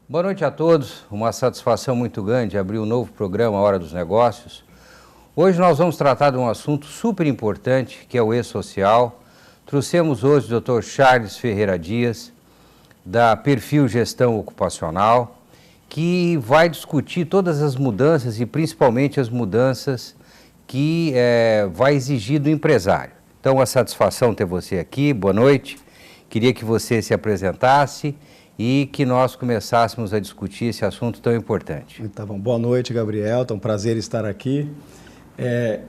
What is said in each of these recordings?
Boa noite a todos, uma satisfação muito grande abrir um novo programa Hora dos Negócios. Hoje nós vamos tratar de um assunto super importante, que é o E-Social. Trouxemos hoje o Dr. Charles Ferreira Dias, da Perfil Gestão Ocupacional, que vai discutir todas as mudanças e principalmente as mudanças que vai exigir do empresário. Então, uma satisfação ter você aqui, boa noite. Queria que você se apresentasse e que nós começássemos a discutir esse assunto tão importante. Tá bom. Boa noite, Gabriel. É um prazer estar aqui.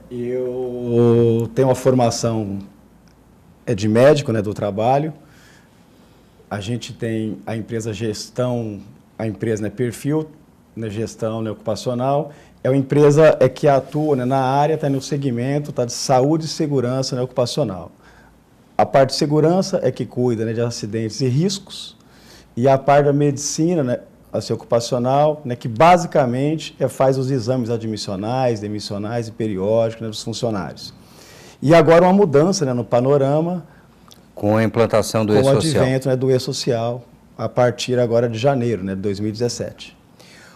Eu tenho uma formação de médico, do trabalho. A gente tem a empresa Gestão, a empresa Perfil, Gestão Ocupacional. É uma empresa que atua na área, está no segmento de saúde e segurança ocupacional. A parte de segurança é que cuida de acidentes e riscos. E a parte da medicina ocupacional, que basicamente faz os exames admissionais, demissionais e periódicos dos funcionários. E agora uma mudança no panorama. Com a implantação do E-Social. Com o advento do E-Social, a partir agora de janeiro de 2017.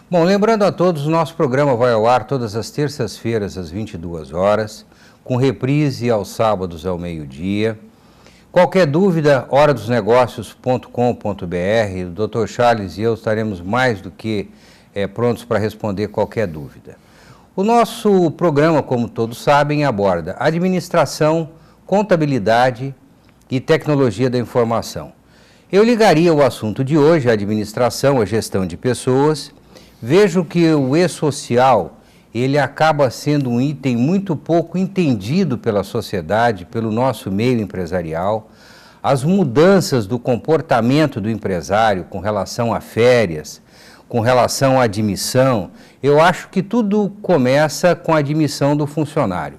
Bom, lembrando a todos, o nosso programa vai ao ar todas as terças-feiras às 22 horas, com reprise aos sábados ao meio-dia. Qualquer dúvida, horadosnegócios.com.br, o Dr. Charles e eu estaremos mais do que prontos para responder qualquer dúvida. O nosso programa, como todos sabem, aborda administração, contabilidade e tecnologia da informação. Eu ligaria o assunto de hoje, a administração, a gestão de pessoas. Vejo que o E-Social, ele acaba sendo um item muito pouco entendido pela sociedade, pelo nosso meio empresarial. As mudanças do comportamento do empresário com relação a férias, com relação à admissão, eu acho que tudo começa com a admissão do funcionário.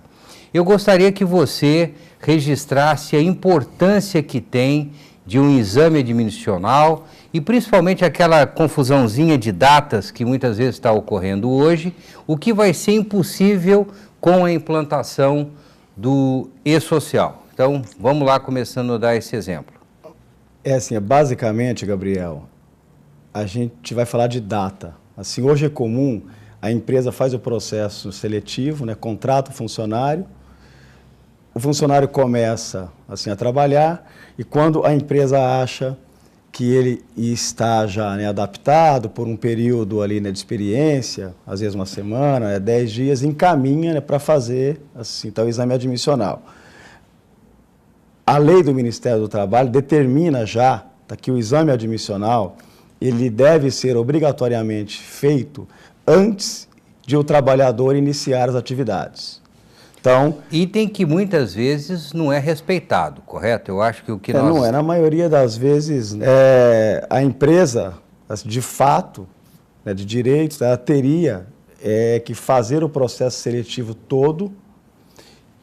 Eu gostaria que você registrasse a importância que tem de um exame admissional e principalmente aquela confusãozinha de datas que muitas vezes está ocorrendo hoje, o que vai ser impossível com a implantação do E-Social. Então, vamos lá, começando a dar esse exemplo. Basicamente, Gabriel, a gente vai falar de data. Hoje é comum, a empresa faz o processo seletivo, contrata o funcionário começa a trabalhar e quando a empresa acha que ele está já adaptado por um período ali de experiência, às vezes uma semana, 10 dias, encaminha para fazer o exame admissional. A lei do Ministério do Trabalho determina já que o exame admissional ele deve ser obrigatoriamente feito antes de o trabalhador iniciar as atividades. Então, item que muitas vezes não é respeitado, correto? Eu acho que o que nós... Não é, na maioria das vezes, a empresa, de fato, de direitos, ela teria que fazer o processo seletivo todo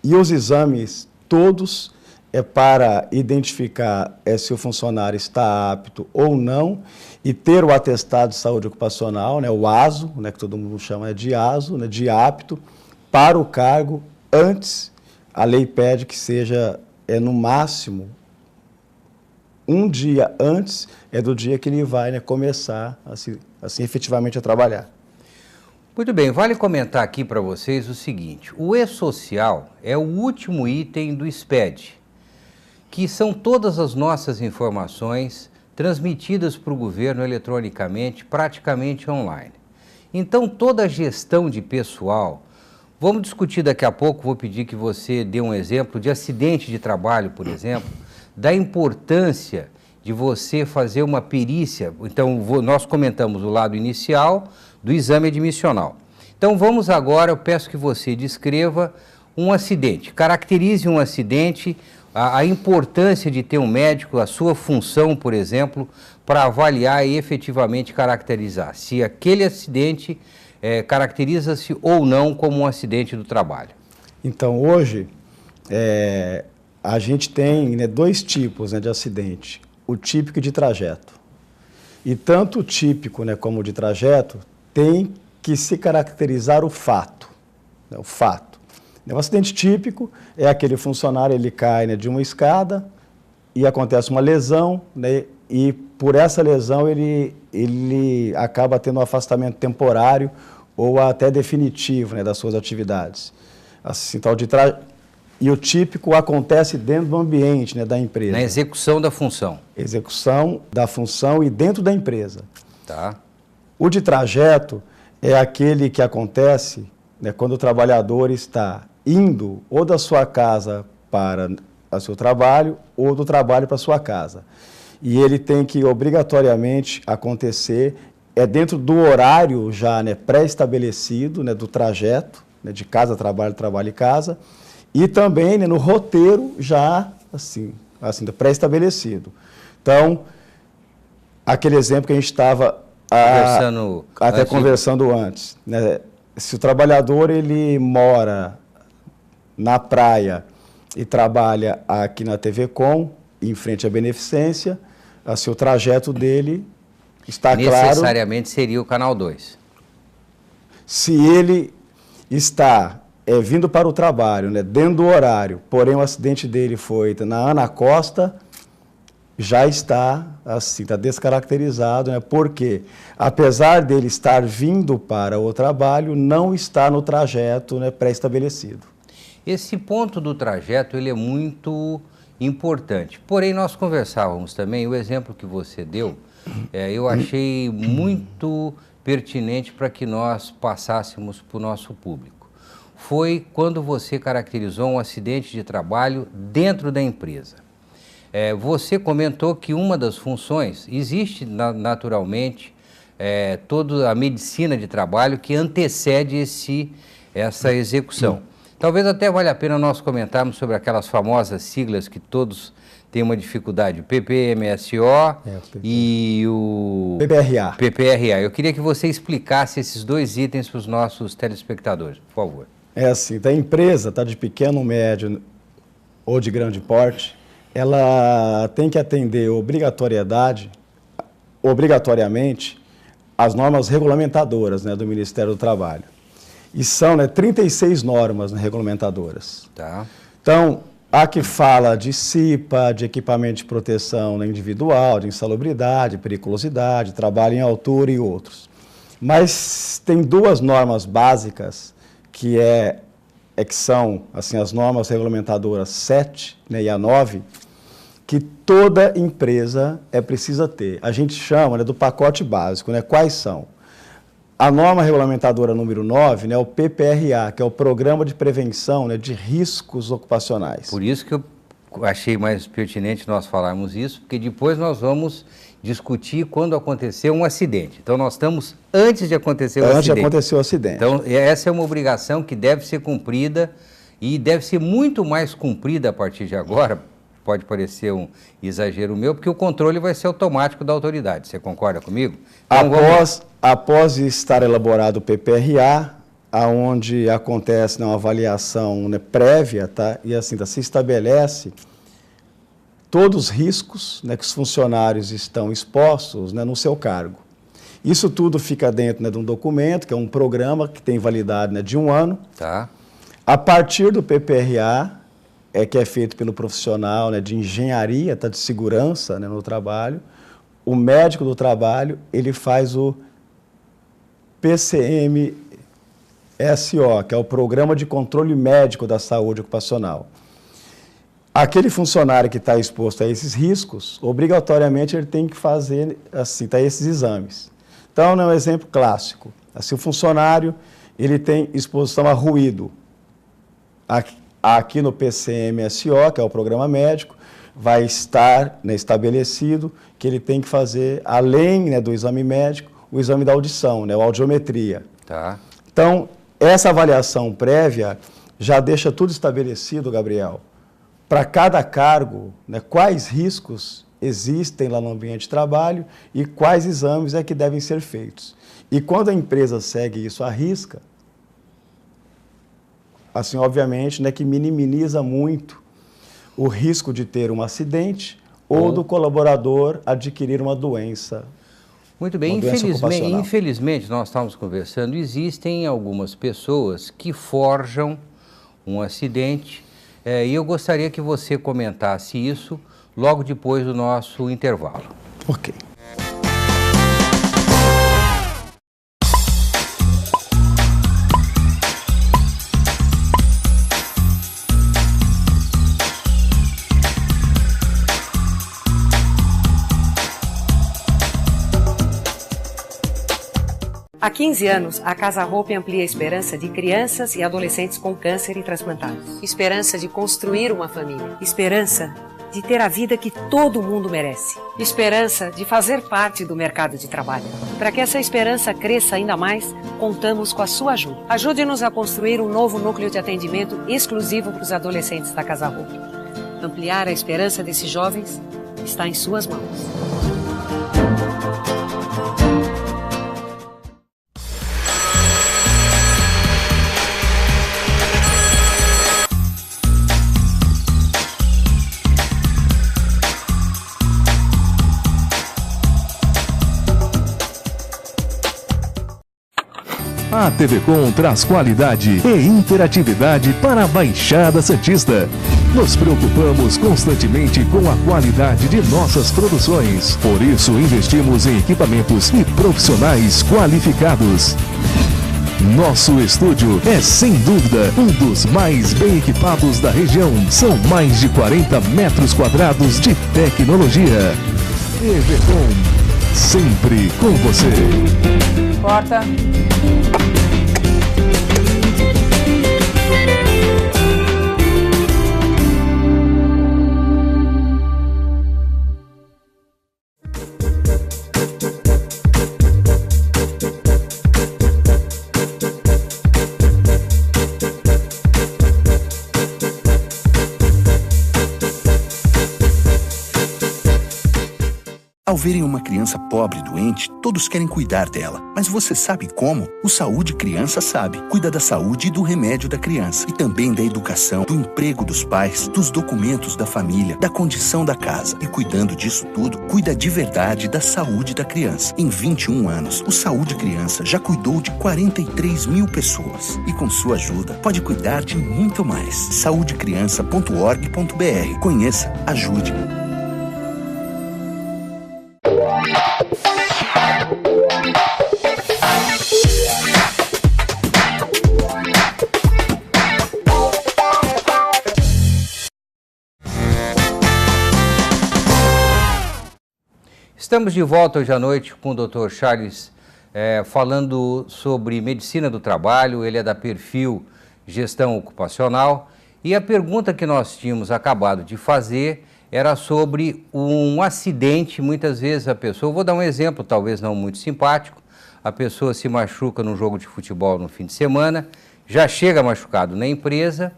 e os exames todos para identificar se o funcionário está apto ou não e ter o atestado de saúde ocupacional, o ASO, que todo mundo chama de ASO, de apto para o cargo. Antes, a lei pede que seja, no máximo, um dia antes do dia que ele vai começar efetivamente a trabalhar. Muito bem, vale comentar aqui para vocês o seguinte, o E-Social é o último item do SPED, que são todas as nossas informações transmitidas para o governo eletronicamente, praticamente online. Então, toda a gestão de pessoal... Vamos discutir daqui a pouco, vou pedir que você dê um exemplo de acidente de trabalho, por exemplo, da importância de você fazer uma perícia. Então, nós comentamos o lado inicial do exame admissional. Então, vamos agora, eu peço que você descreva um acidente, caracterize um acidente, a importância de ter um médico, a sua função, por exemplo, para avaliar e efetivamente caracterizar se aquele acidente caracteriza-se ou não como um acidente do trabalho? Então, hoje, a gente tem, né, dois tipos, né, de acidente, o típico e de trajeto. E tanto o típico, né, como o de trajeto tem que se caracterizar o fato, né, o fato. O acidente típico é aquele funcionário, ele cai, né, de uma escada e acontece uma lesão, né, e por essa lesão ele acaba tendo um afastamento temporário ou até definitivo, né, das suas atividades. Assim, e o típico acontece dentro do ambiente, né, da empresa. Na execução da função. Execução da função e dentro da empresa. Tá. O de trajeto é aquele que acontece, né, quando o trabalhador está indo ou da sua casa para o seu trabalho ou do trabalho para a sua casa. E ele tem que obrigatoriamente acontecer dentro do horário já, né, pré-estabelecido, né, do trajeto, né, de casa a trabalho, trabalho e casa, e também, né, no roteiro já assim pré-estabelecido. Então, aquele exemplo que a gente estava conversando antes, né, se o trabalhador ele mora na praia e trabalha aqui na TV Com, em frente à Beneficência, assim, o trajeto dele está claro. Necessariamente seria o canal 2. Se ele está vindo para o trabalho, né, dentro do horário, porém o acidente dele foi na Ana Costa, já está assim, está descaracterizado, né, porque apesar dele estar vindo para o trabalho, não está no trajeto, né, pré-estabelecido. Esse ponto do trajeto ele é muito importante. Porém, nós conversávamos também, o exemplo que você deu, eu achei muito pertinente para que nós passássemos para o nosso público. Foi quando você caracterizou um acidente de trabalho dentro da empresa. Você comentou que uma das funções, existe naturalmente toda a medicina de trabalho que antecede essa execução. Talvez até valha a pena nós comentarmos sobre aquelas famosas siglas que todos têm uma dificuldade, o PPMSO e o PPRA. PPRA. Eu queria que você explicasse esses dois itens para os nossos telespectadores, por favor. É assim, a empresa está de pequeno, médio ou de grande porte, ela tem que atender obrigatoriamente as normas regulamentadoras, né, do Ministério do Trabalho. E são, né, 36 normas, né, regulamentadoras. Tá. Então, a que fala de CIPA, de equipamento de proteção, né, individual, de insalubridade, periculosidade, trabalho em altura e outros. Mas tem duas normas básicas que são assim, as normas regulamentadoras 7, né, e a 9, que toda empresa precisa ter. A gente chama, né, do pacote básico, né? Quais são? A norma regulamentadora número 9, né, o PPRA, que é o Programa de Prevenção, né, de Riscos Ocupacionais. Por isso que eu achei mais pertinente nós falarmos isso, porque depois nós vamos discutir quando aconteceu um acidente. Então, nós estamos antes de acontecer o acidente. Antes de acontecer o acidente. Então, essa é uma obrigação que deve ser cumprida e deve ser muito mais cumprida a partir de agora. Pode parecer um exagero meu, porque o controle vai ser automático da autoridade. Você concorda comigo? Então, após estar elaborado o PPRA, aonde acontece, né, uma avaliação, né, prévia, tá? E assim, se estabelece todos os riscos, né, que os funcionários estão expostos, né, no seu cargo. Isso tudo fica dentro, né, de um documento, que é um programa que tem validade, né, de 1 ano. Tá. A partir do PPRA, que é feito pelo profissional, né, de engenharia, tá, de segurança, né, no trabalho, o médico do trabalho, ele faz o PCMSO, que é o Programa de Controle Médico da Saúde Ocupacional. Aquele funcionário que está exposto a esses riscos, obrigatoriamente ele tem que fazer assim, esses exames. Então, é um exemplo clássico. Assim, o funcionário ele tem exposição a ruído. Aqui no PCMSO, que é o programa médico, vai estar, né, estabelecido que ele tem que fazer, além, né, do exame médico, o exame da audição, né, a audiometria. Tá. Então, essa avaliação prévia já deixa tudo estabelecido, Gabriel, para cada cargo, né, quais riscos existem lá no ambiente de trabalho e quais exames que devem ser feitos. E quando a empresa segue isso à risca, assim, obviamente, né, que minimiza muito o risco de ter um acidente ou do colaborador adquirir uma doença. Muito bem, infelizmente, nós estávamos conversando, existem algumas pessoas que forjam um acidente e eu gostaria que você comentasse isso logo depois do nosso intervalo. Ok. Há 15 anos, a Casa Hope amplia a esperança de crianças e adolescentes com câncer e transplantados. Esperança de construir uma família. Esperança de ter a vida que todo mundo merece. Esperança de fazer parte do mercado de trabalho. Para que essa esperança cresça ainda mais, contamos com a sua ajuda. Ajude-nos a construir um novo núcleo de atendimento exclusivo para os adolescentes da Casa Hope. Ampliar a esperança desses jovens está em suas mãos. A TV Com traz qualidade e interatividade para a Baixada Santista. Nos preocupamos constantemente com a qualidade de nossas produções. Por isso, investimos em equipamentos e profissionais qualificados. Nosso estúdio é, sem dúvida, um dos mais bem equipados da região. São mais de 40 metros quadrados de tecnologia. TV Com, sempre com você. Corta. Ao verem uma criança pobre e doente, todos querem cuidar dela. Mas você sabe como? O Saúde Criança sabe. Cuida da saúde e do remédio da criança. E também da educação, do emprego dos pais, dos documentos da família, da condição da casa. E cuidando disso tudo, cuida de verdade da saúde da criança. Em 21 anos, o Saúde Criança já cuidou de 43 mil pessoas. E com sua ajuda, pode cuidar de muito mais. saudecriança.org.br. Conheça, ajude. Estamos de volta hoje à noite com o Dr. Charles falando sobre medicina do trabalho. Ele é da Perfil Gestão Ocupacional e a pergunta que nós tínhamos acabado de fazer era sobre um acidente. Muitas vezes a pessoa, vou dar um exemplo talvez não muito simpático, a pessoa se machuca num jogo de futebol no fim de semana, já chega machucado na empresa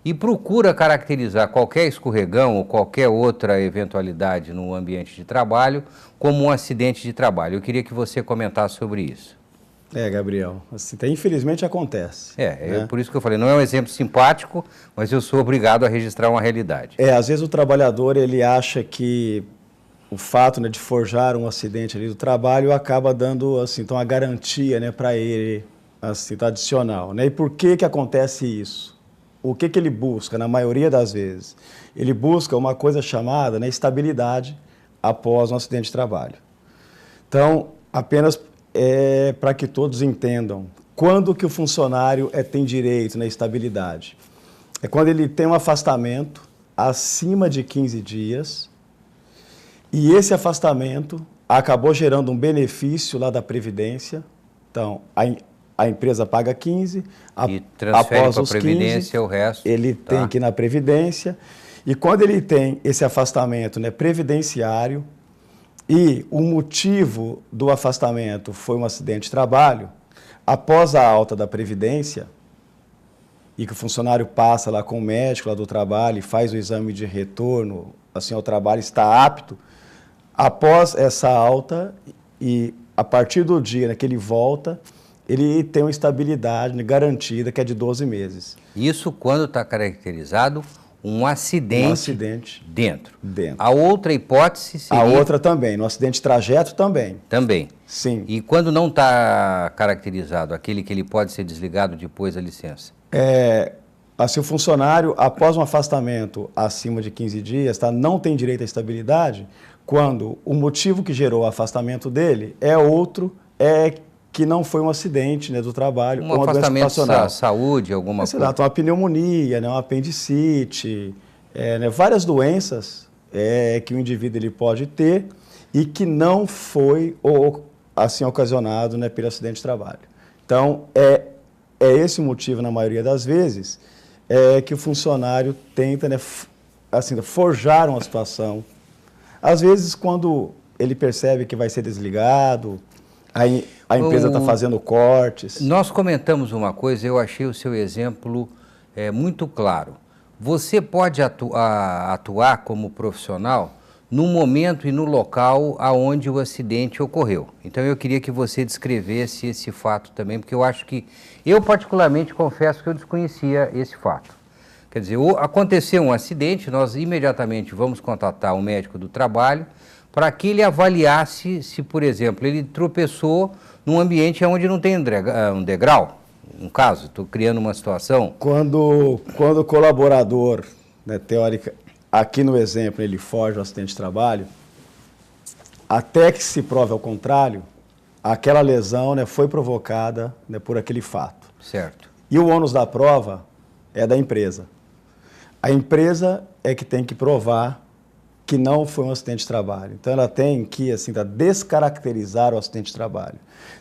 e procura caracterizar qualquer escorregão ou qualquer outra eventualidade no ambiente de trabalho como um acidente de trabalho. Eu queria que você comentasse sobre isso. Gabriel, assim, infelizmente acontece. Né? Por isso que eu falei, não é um exemplo simpático, mas eu sou obrigado a registrar uma realidade. Às vezes o trabalhador ele acha que o fato, né, de forjar um acidente ali do trabalho acaba dando assim, então, a garantia, né, para ele assim, adicional. Né? E por que acontece isso? O que ele busca, na maioria das vezes? Ele busca uma coisa chamada, né, estabilidade após um acidente de trabalho. Então, apenas para que todos entendam, quando que o funcionário tem direito na estabilidade? É quando ele tem um afastamento acima de 15 dias e esse afastamento acabou gerando um benefício lá da Previdência. Então, a empresa paga 15, e transfere após para a os Previdência 15, o resto. Ele tem que ir na Previdência. E quando ele tem esse afastamento, né, previdenciário, e o motivo do afastamento foi um acidente de trabalho, após a alta da Previdência, e que o funcionário passa lá com o médico lá do trabalho e faz o exame de retorno assim, ao trabalho, está apto, após essa alta e a partir do dia, né, que ele volta, ele tem uma estabilidade, né, garantida, que é de 12 meses. Isso quando está caracterizado um acidente dentro. A outra hipótese seria... A outra também, no acidente de trajeto também. Também. Sim. E quando não está caracterizado, aquele que ele pode ser desligado depois da licença? Assim, o funcionário, após um afastamento acima de 15 dias, tá, não tem direito à estabilidade quando o motivo que gerou o afastamento dele é outro, que não foi um acidente, né, do trabalho, um afastamento da saúde, alguma coisa. Exato, uma pneumonia, né, uma apendicite, né, várias doenças que o indivíduo ele pode ter e que não foi assim ocasionado, né, pelo acidente de trabalho. Então, é esse o motivo, na maioria das vezes, que o funcionário tenta, né, assim, forjar uma situação. Às vezes, quando ele percebe que vai ser desligado, a empresa está fazendo cortes. Nós comentamos uma coisa, eu achei o seu exemplo muito claro. Você pode atuar como profissional no momento e no local aonde o acidente ocorreu. Então eu queria que você descrevesse esse fato também, porque eu acho que, eu particularmente confesso que eu desconhecia esse fato. Quer dizer, aconteceu um acidente, nós imediatamente vamos contatar o médico do trabalho para que ele avaliasse se, por exemplo, ele tropeçou num ambiente onde não tem um degrau, um caso, estou criando uma situação. Quando o colaborador, né, teórica, aqui no exemplo, ele foge ao acidente de trabalho, até que se prove ao contrário, aquela lesão, né, foi provocada, né, por aquele fato. Certo. E o ônus da prova é da empresa. A empresa é que tem que provar que não foi um acidente de trabalho. Então, ela tem que, assim, descaracterizar o acidente de trabalho.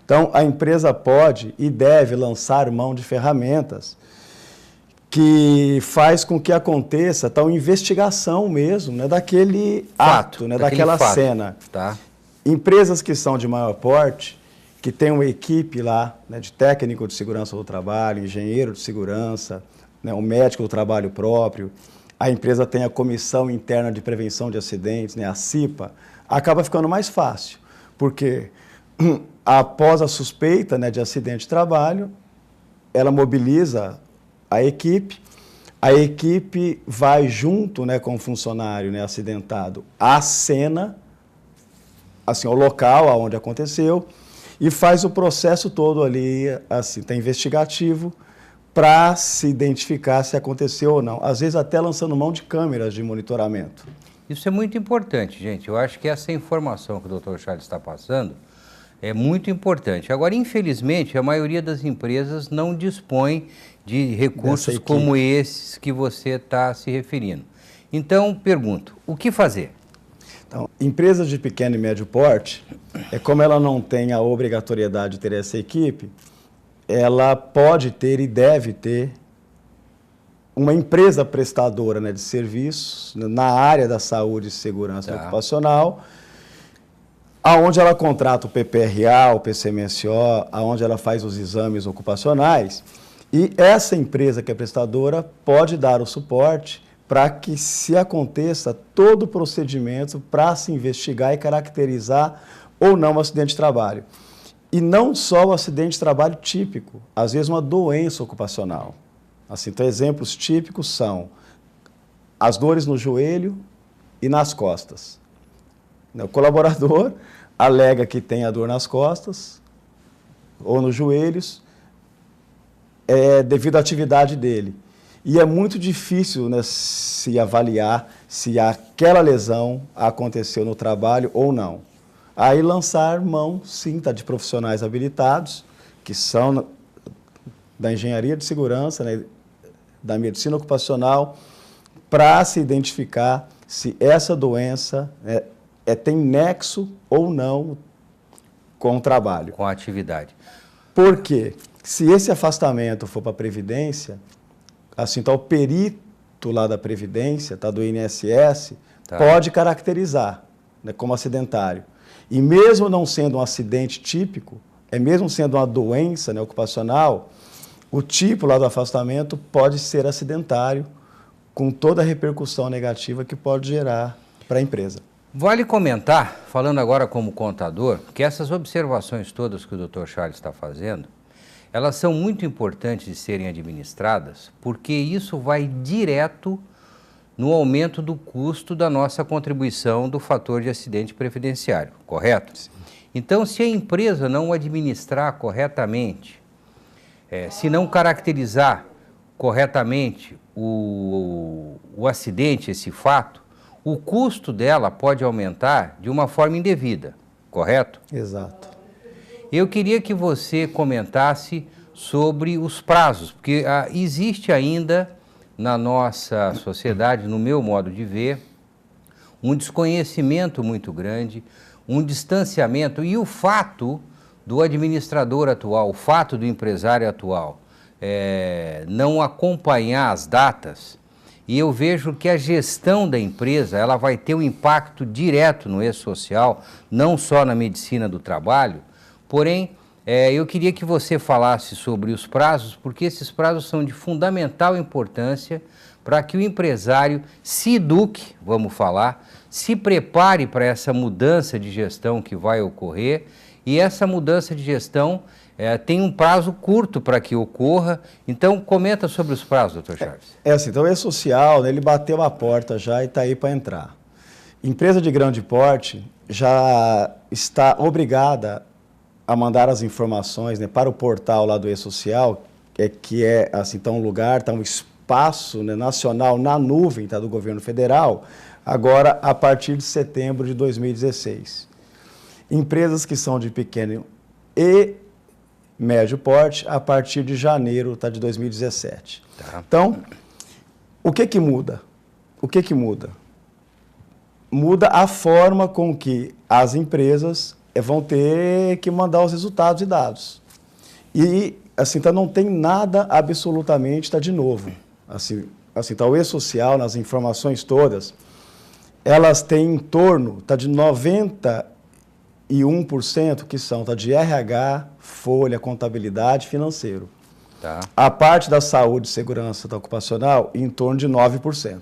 Então, a empresa pode e deve lançar mão de ferramentas que faz com que aconteça tal investigação mesmo, né, daquele ato, né, daquela cena. Tá. Empresas que são de maior porte, que tem uma equipe lá, né, de técnico de segurança do trabalho, engenheiro de segurança, né, um médico do trabalho próprio, a empresa tem a Comissão Interna de Prevenção de Acidentes, né, a CIPA, acaba ficando mais fácil, porque após a suspeita, né, de acidente de trabalho, ela mobiliza a equipe vai junto, né, com o funcionário, né, acidentado à cena, assim, ao local onde aconteceu, e faz o processo todo ali, assim, tá investigativo, para se identificar se aconteceu ou não. Às vezes até lançando mão de câmeras de monitoramento. Isso é muito importante, gente. Eu acho que essa informação que o Dr. Charles está passando é muito importante. Agora, infelizmente, a maioria das empresas não dispõe de recursos como esses que você está se referindo. Então, pergunto, o que fazer? Então, empresas de pequeno e médio porte, como ela não tem a obrigatoriedade de ter essa equipe, ela pode ter e deve ter uma empresa prestadora, né, de serviços na área da saúde e segurança ocupacional, aonde ela contrata o PPRA, o PCMSO, aonde ela faz os exames ocupacionais, e essa empresa que é prestadora pode dar o suporte para que se aconteça todo o procedimento para se investigar e caracterizar ou não o acidente de trabalho. E não só o acidente de trabalho típico, às vezes uma doença ocupacional. Assim, então, exemplos típicos são as dores no joelho e nas costas. O colaborador alega que tem a dor nas costas ou nos joelhos devido à atividade dele. E é muito difícil, né, se avaliar se aquela lesão aconteceu no trabalho ou não. Aí lançar mão, sim, de profissionais habilitados, que são da engenharia de segurança, né, da medicina ocupacional, para se identificar se essa doença tem nexo ou não com o trabalho. Com a atividade. Porque se esse afastamento for para a Previdência, assim, o perito lá da Previdência, do INSS, pode caracterizar, né, como acidentário. E mesmo não sendo um acidente típico, mesmo sendo uma doença, né, ocupacional, o tipo lá do afastamento pode ser acidentário, com toda a repercussão negativa que pode gerar para a empresa. Vale comentar, falando agora como contador, que essas observações todas que o Dr. Charles está fazendo, elas são muito importantes de serem administradas, porque isso vai direto no aumento do custo da nossa contribuição do fator de acidente previdenciário, correto? Sim. Então, se a empresa não administrar corretamente, se não caracterizar corretamente o acidente, esse fato, o custo dela pode aumentar de uma forma indevida, correto? Exato. Eu queria que você comentasse sobre os prazos, porque existe ainda na nossa sociedade, no meu modo de ver, um desconhecimento muito grande, um distanciamento e o fato do administrador atual, o fato do empresário atual não acompanhar as datas. E eu vejo que a gestão da empresa ela vai ter um impacto direto no E-Social, não só na medicina do trabalho, porém, eu queria que você falasse sobre os prazos, porque esses prazos são de fundamental importância para que o empresário se eduque, vamos falar, se prepare para essa mudança de gestão que vai ocorrer, e essa mudança de gestão tem um prazo curto para que ocorra. Então, comenta sobre os prazos, Dr. Charles. Assim, então o E-Social, né, ele bateu a porta já e está aí para entrar. Empresa de grande porte já está obrigada a mandar as informações, né, para o portal lá do E-Social, que é assim, tá um lugar, tá um espaço, né, nacional na nuvem, tá, do governo federal, agora a partir de setembro de 2016. Empresas que são de pequeno e médio porte, a partir de janeiro de 2017. Tá. Então, o que muda? O que muda? Muda a forma com que as empresas vão ter que mandar os resultados e dados. E, assim, não tem nada absolutamente de novo. Assim, o E-Social, nas informações todas, elas têm em torno de 91% que são de RH, folha, contabilidade, financeiro. Tá. A parte da saúde e segurança ocupacional, em torno de 9%.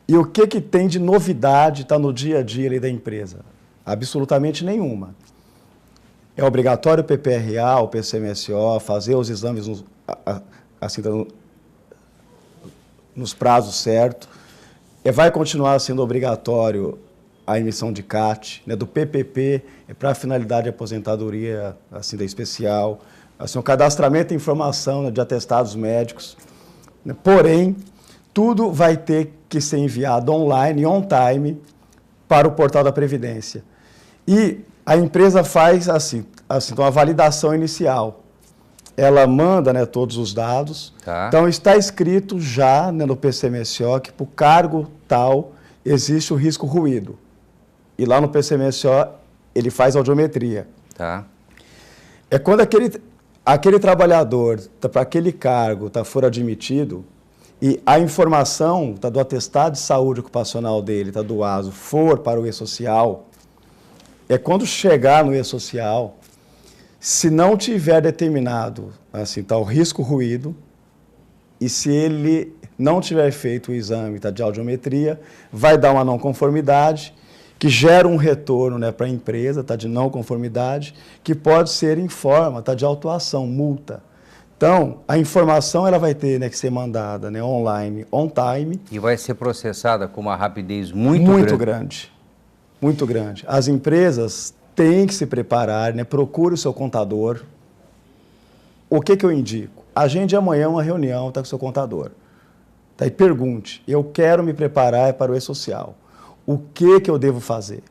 E o que tem de novidade no dia a dia ali da empresa? Absolutamente nenhuma. É obrigatório o PPRA, o PCMSO, fazer os exames nos prazos certos. Vai continuar sendo obrigatório a emissão de CAT, né, do PPP, para a finalidade de aposentadoria da especial, o cadastramento e informação, né, de atestados médicos. Né, porém, tudo vai ter que ser enviado online, on time, para o portal da Previdência. E a empresa faz então, a validação inicial. Ela manda, né, todos os dados. Tá. Então, está escrito já, né, no PCMSO que para o cargo tal existe o risco ruído. E lá no PCMSO ele faz audiometria. Tá. É quando aquele trabalhador para aquele cargo for admitido e a informação do atestado de saúde ocupacional dele, do ASO, for para o E-Social, é quando chegar no E-Social, se não tiver determinado o risco ruído, e se ele não tiver feito o exame de audiometria, vai dar uma não conformidade, que gera um retorno, né, para a empresa de não conformidade, que pode ser em forma de autuação, multa. Então, a informação ela vai ter, né, que ser mandada, né, online, on time. E vai ser processada com uma rapidez muito grande. Muito grande. As empresas têm que se preparar, né, procure o seu contador. O que eu indico? Agende amanhã uma reunião com o seu contador. E pergunte, eu quero me preparar para o E-Social. O que eu devo fazer?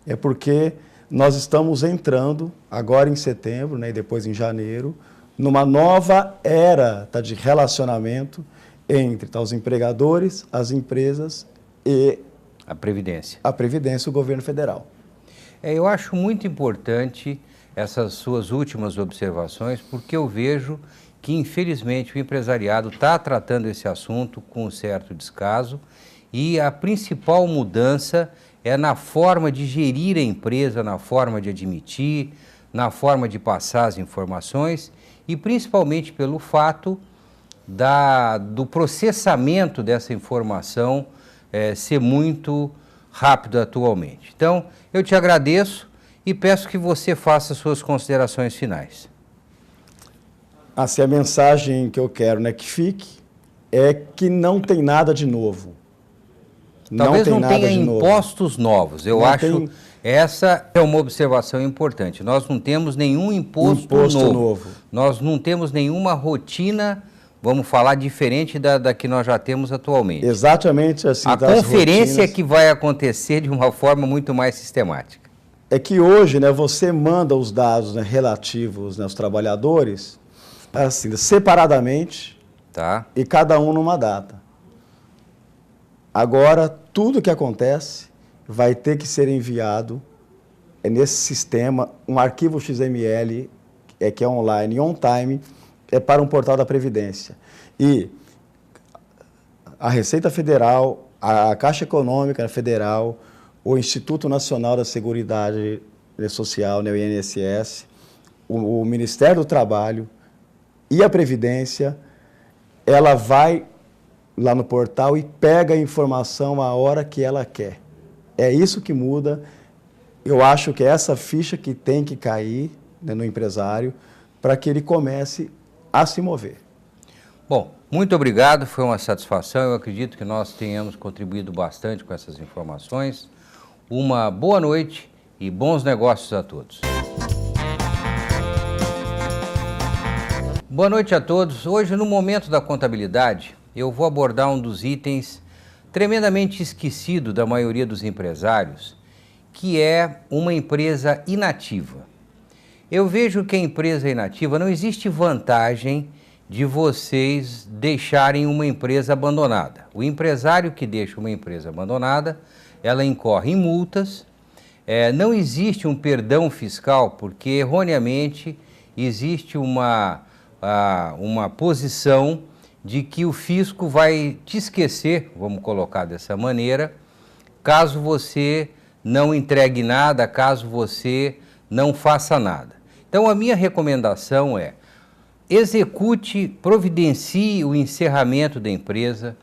É porque nós estamos entrando, agora em setembro, né, e depois em janeiro, numa nova era de relacionamento entre os empregadores, as empresas e a Previdência. A Previdência e o governo federal. Eu acho muito importante essas suas últimas observações, porque eu vejo que, infelizmente, o empresariado está tratando esse assunto com um certo descaso e a principal mudança é na forma de gerir a empresa, na forma de admitir, na forma de passar as informações e principalmente pelo fato do processamento dessa informação ser muito rápido atualmente. Então, eu te agradeço e peço que você faça suas considerações finais. Assim, a mensagem que eu quero, né, que fique é que não tem nada de novo. Talvez não tenha impostos novos. Eu acho essa é uma observação importante. Nós não temos nenhum imposto novo. Nós não temos nenhuma rotina, vamos falar, diferente da que nós já temos atualmente. Exatamente assim. A conferência que vai acontecer de uma forma muito mais sistemática. É que hoje, né, você manda os dados, né, relativos, né, aos trabalhadores, assim, separadamente, tá, e cada um numa data. Agora, tudo que acontece vai ter que ser enviado nesse sistema, um arquivo XML, que é online, on time, para um portal da Previdência. E a Receita Federal, a Caixa Econômica Federal, o Instituto Nacional da Seguridade Social, né, o INSS, o Ministério do Trabalho e a Previdência, ela vai lá no portal e pega a informação a hora que ela quer. É isso que muda. Eu acho que é essa ficha que tem que cair, né, no empresário para que ele comece a se mover. Bom, muito obrigado, foi uma satisfação. Eu acredito que nós tenhamos contribuído bastante com essas informações. Uma boa noite e bons negócios a todos. Boa noite a todos. Hoje, no Momento da Contabilidade, eu vou abordar um dos itens tremendamente esquecido da maioria dos empresários, que é uma empresa inativa. Eu vejo que a empresa inativa, não existe vantagem de vocês deixarem uma empresa abandonada. O empresário que deixa uma empresa abandonada, ela incorre em multas, não existe um perdão fiscal, porque erroneamente existe uma posição de que o fisco vai te esquecer, vamos colocar dessa maneira, caso você não entregue nada, caso você não faça nada. Então, a minha recomendação é: execute, providencie o encerramento da empresa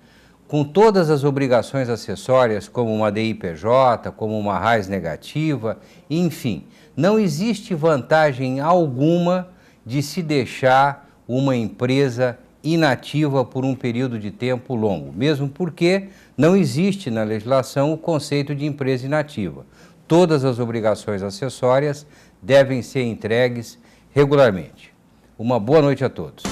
com todas as obrigações acessórias, como uma DIPJ, como uma RAIS negativa, enfim. Não existe vantagem alguma de se deixar uma empresa inativa por um período de tempo longo, mesmo porque não existe na legislação o conceito de empresa inativa. Todas as obrigações acessórias devem ser entregues regularmente. Uma boa noite a todos.